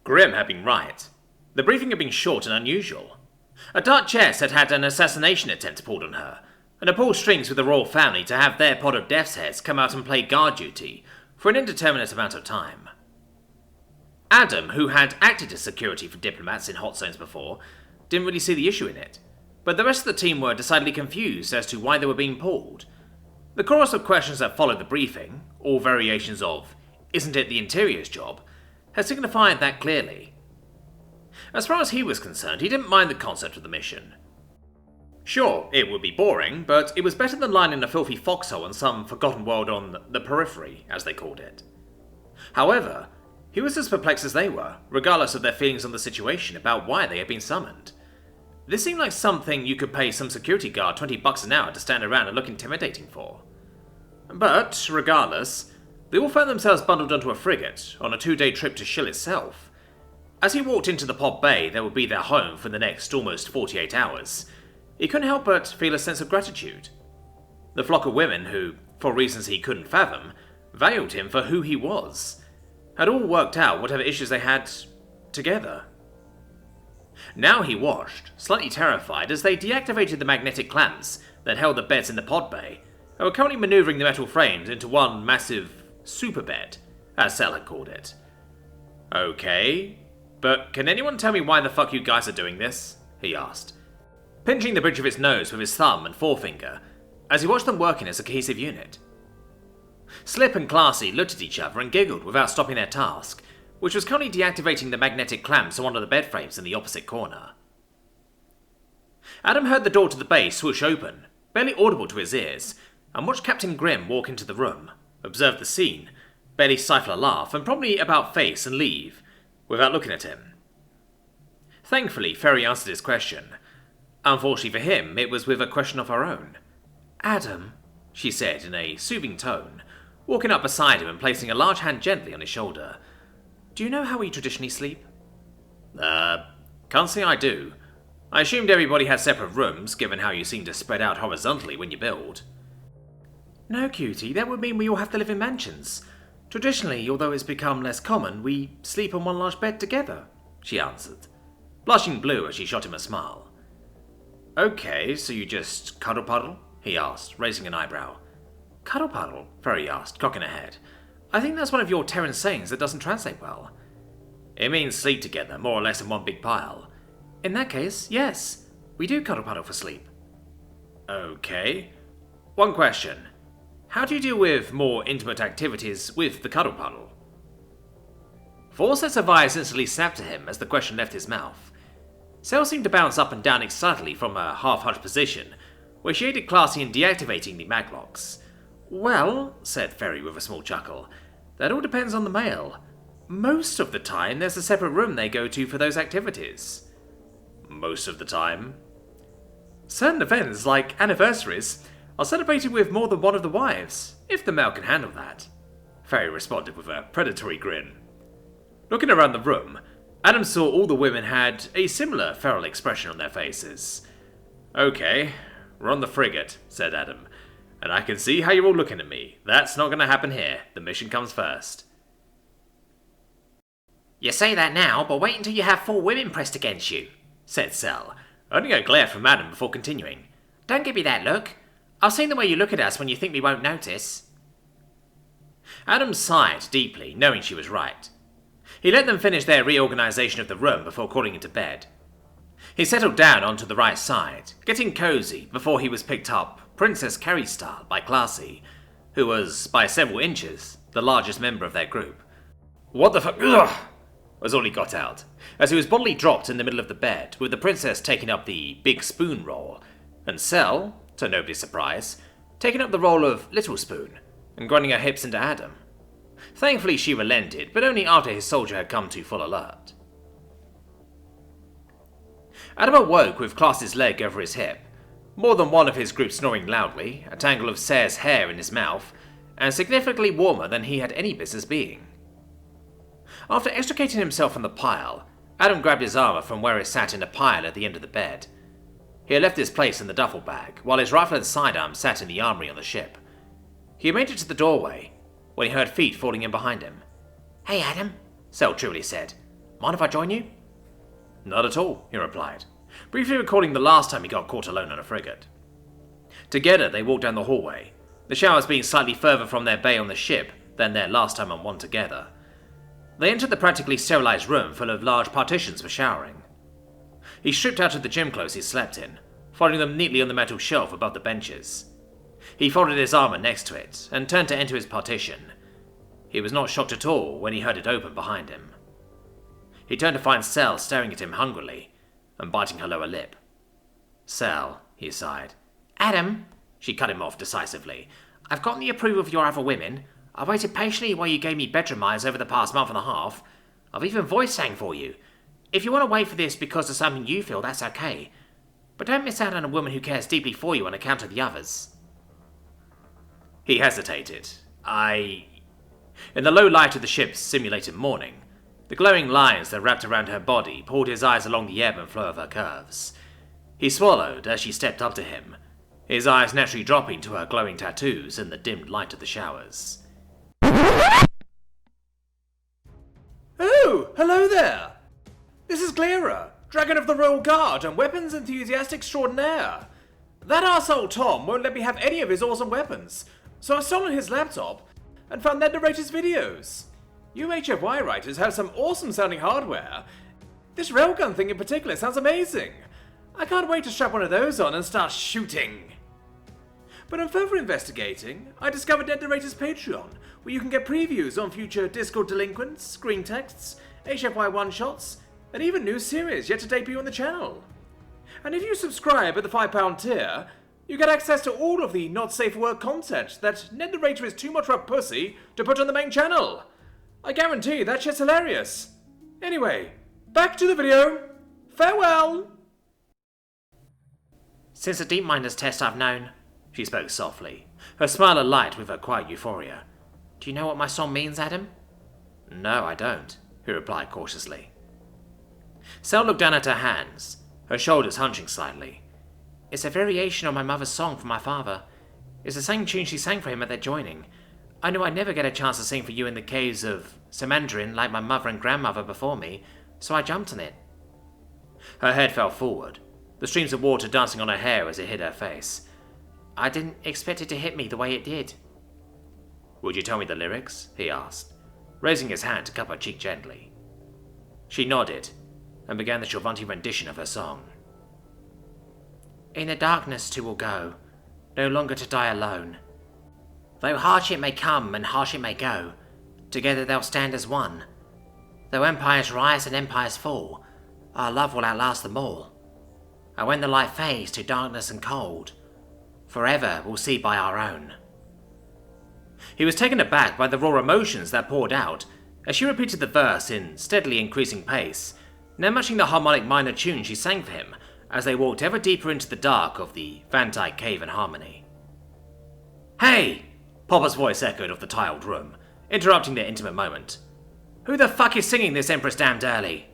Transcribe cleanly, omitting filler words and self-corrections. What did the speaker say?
Grim had been right. The briefing had been short and unusual. A dark chess had had an assassination attempt pulled on her, and it pulled strings with the royal family to have their pod of death's heads come out and play guard duty for an indeterminate amount of time. Adam, who had acted as security for diplomats in hot zones before, didn't really see the issue in it, but the rest of the team were decidedly confused as to why they were being pulled. The chorus of questions that followed the briefing, all variations of, "Isn't it the Interior's job?" had signified that clearly. As far as he was concerned, he didn't mind the concept of the mission. Sure, it would be boring, but it was better than lying in a filthy foxhole in some forgotten world on the periphery, as they called it. However, he was as perplexed as they were, regardless of their feelings on the situation about why they had been summoned. This seemed like something you could pay some security guard $20 an hour to stand around and look intimidating for. But, regardless, they all found themselves bundled onto a frigate on a 2-day trip to Shill itself. As he walked into the pod bay that would be their home for the next almost 48 hours, he couldn't help but feel a sense of gratitude. The flock of women who, for reasons he couldn't fathom, valued him for who he was, had all worked out whatever issues they had together. Now he watched, slightly terrified, as they deactivated the magnetic clamps that held the beds in the pod bay and were currently maneuvering the metal frames into one massive super bed, as Sel had called it. Okay, but can anyone tell me why the fuck you guys are doing this? He asked, pinching the bridge of his nose with his thumb and forefinger as he watched them working as a cohesive unit. Slip and Classy looked at each other and giggled without stopping their task, which was currently deactivating the magnetic clamps on one of the bed frames in the opposite corner. Adam heard the door to the bay swoosh open, barely audible to his ears, and watched Captain Grimm walk into the room, observe the scene, barely stifle a laugh, and probably about face and leave, without looking at him. Thankfully, Ferry answered his question. Unfortunately for him, it was with a question of her own. "Adam," she said in a soothing tone, walking up beside him and placing a large hand gently on his shoulder. "Do you know how we traditionally sleep?" Can't say I do. I assumed everybody had separate rooms, given how you seem to spread out horizontally when you build." "No, cutie, that would mean we all have to live in mansions. Traditionally, although it's become less common, we sleep on one large bed together," she answered, blushing blue as she shot him a smile. "Okay, so you just cuddle puddle?" he asked, raising an eyebrow. "Cuddle puddle?" Ferry asked, cocking her head. "I think that's one of your Terran sayings that doesn't translate well." "It means sleep together, more or less in one big pile." "In that case, yes. We do cuddle puddle for sleep." "Okay. One question. How do you deal with more intimate activities with the cuddle puddle?" 4 sets of eyes instantly snapped at him as the question left his mouth. Sel seemed to bounce up and down excitedly from a half-hunched position, where she aided Classy in deactivating the maglocks. "Well," said Ferry with a small chuckle, "that all depends on the male. Most of the time, there's a separate room they go to for those activities." "Most of the time?" "Certain events, like anniversaries, are celebrated with more than one of the wives, if the male can handle that," Ferry responded with a predatory grin. Looking around the room, Adam saw all the women had a similar feral expression on their faces. "Okay, we're on the frigate," said Adam. "And I can see how you're all looking at me. That's not going to happen here. The mission comes first." "You say that now, but wait until you have 4 women pressed against you," said Sel, earning a glare from Adam before continuing. "Don't give me that look. I've seen the way you look at us when you think we won't notice." Adam sighed deeply, knowing she was right. He let them finish their reorganization of the room before crawling into bed. He settled down onto the right side, getting cozy before he was picked up, Princess Carrie style, by Classy, who was, by several inches, the largest member of their group. "What the fuck?" Ugh, was all he got out, as he was bodily dropped in the middle of the bed, with the princess taking up the big spoon role, and Sel, to nobody's surprise, taking up the role of little spoon, and grinding her hips into Adam. Thankfully she relented, but only after his soldier had come to full alert. Adam awoke with Classy's leg over his hip, more than one of his group snoring loudly, a tangle of Sayre's hair in his mouth, and significantly warmer than he had any business being. After extricating himself from the pile, Adam grabbed his armor from where it sat in a pile at the end of the bed. He had left his place in the duffel bag, while his rifle and sidearm sat in the armory on the ship. He made it to the doorway, when he heard feet falling in behind him. "Hey, Adam," Sel truly said. Mind if I join you? Not at all, he replied, briefly recalling the last time he got caught alone on a frigate. Together they walked down the hallway, the showers being slightly further from their bay on the ship than their last time on one together. They entered the practically sterilized room full of large partitions for showering. He stripped out of the gym clothes he slept in, folding them neatly on the metal shelf above the benches. He folded his armor next to it and turned to enter his partition. He was not shocked at all when he heard it open behind him. He turned to find Sel staring at him hungrily and biting her lower lip. Sel, he sighed. Adam, She cut him off decisively. I've gotten the approval of your other women. I've waited patiently while you gave me bedroom eyes over the past month and a half. I've even voice sang for you. If you want to wait for this because of something you feel, that's okay. But don't miss out on a woman who cares deeply for you on account of the others. He hesitated. In the low light of the ship's simulated morning, the glowing lines that wrapped around her body pulled his eyes along the ebb and flow of her curves. He swallowed as she stepped up to him, his eyes naturally dropping to her glowing tattoos in the dimmed light of the showers. Oh, hello there! This is Clara, Dragon of the Royal Guard and weapons enthusiast extraordinaire. That arsehole Tom won't let me have any of his awesome weapons, so I've stolen his laptop and found Net Narrator's videos. You HFY writers have some awesome sounding hardware. This railgun thing in particular sounds amazing. I can't wait to strap one of those on and start shooting. But on further investigating, I discovered Net Narrator's Patreon, where you can get previews on future Discord delinquents, screen texts, HFY one-shots, and even new series yet to debut on the channel. And if you subscribe at the £5 tier, you get access to all of the not safe for work content that Net Narrator is too much of a pussy to put on the main channel. I guarantee that shit's hilarious. Anyway, back to the video. Farewell! Since the Deep Miners test I've known, she spoke softly, her smile alight with her quiet euphoria. Do you know what my song means, Adam? No, I don't, he replied cautiously. Sel looked down at her hands, her shoulders hunching slightly. It's a variation on my mother's song for my father. It's the same tune she sang for him at their joining. I knew I'd never get a chance to sing for you in the caves of Samandrin like my mother and grandmother before me, so I jumped on it. Her head fell forward, the streams of water dancing on her hair as it hit her face. I didn't expect it to hit me the way it did. Would you tell me the lyrics? He asked, raising his hand to cup her cheek gently. She nodded and began the Chauvanti rendition of her song. In the darkness two will go, no longer to die alone. Though hardship may come and hardship may go, together they'll stand as one. Though empires rise and empires fall, our love will outlast them all. And when the light fades to darkness and cold, forever we'll see by our own. He was taken aback by the raw emotions that poured out as she repeated the verse in steadily increasing pace, now matching the harmonic minor tune she sang for him as they walked ever deeper into the dark of the Van Dyke Cave in harmony. Hey! Popper's voice echoed off the tiled room, interrupting their intimate moment. Who the fuck is singing this Empress damned early?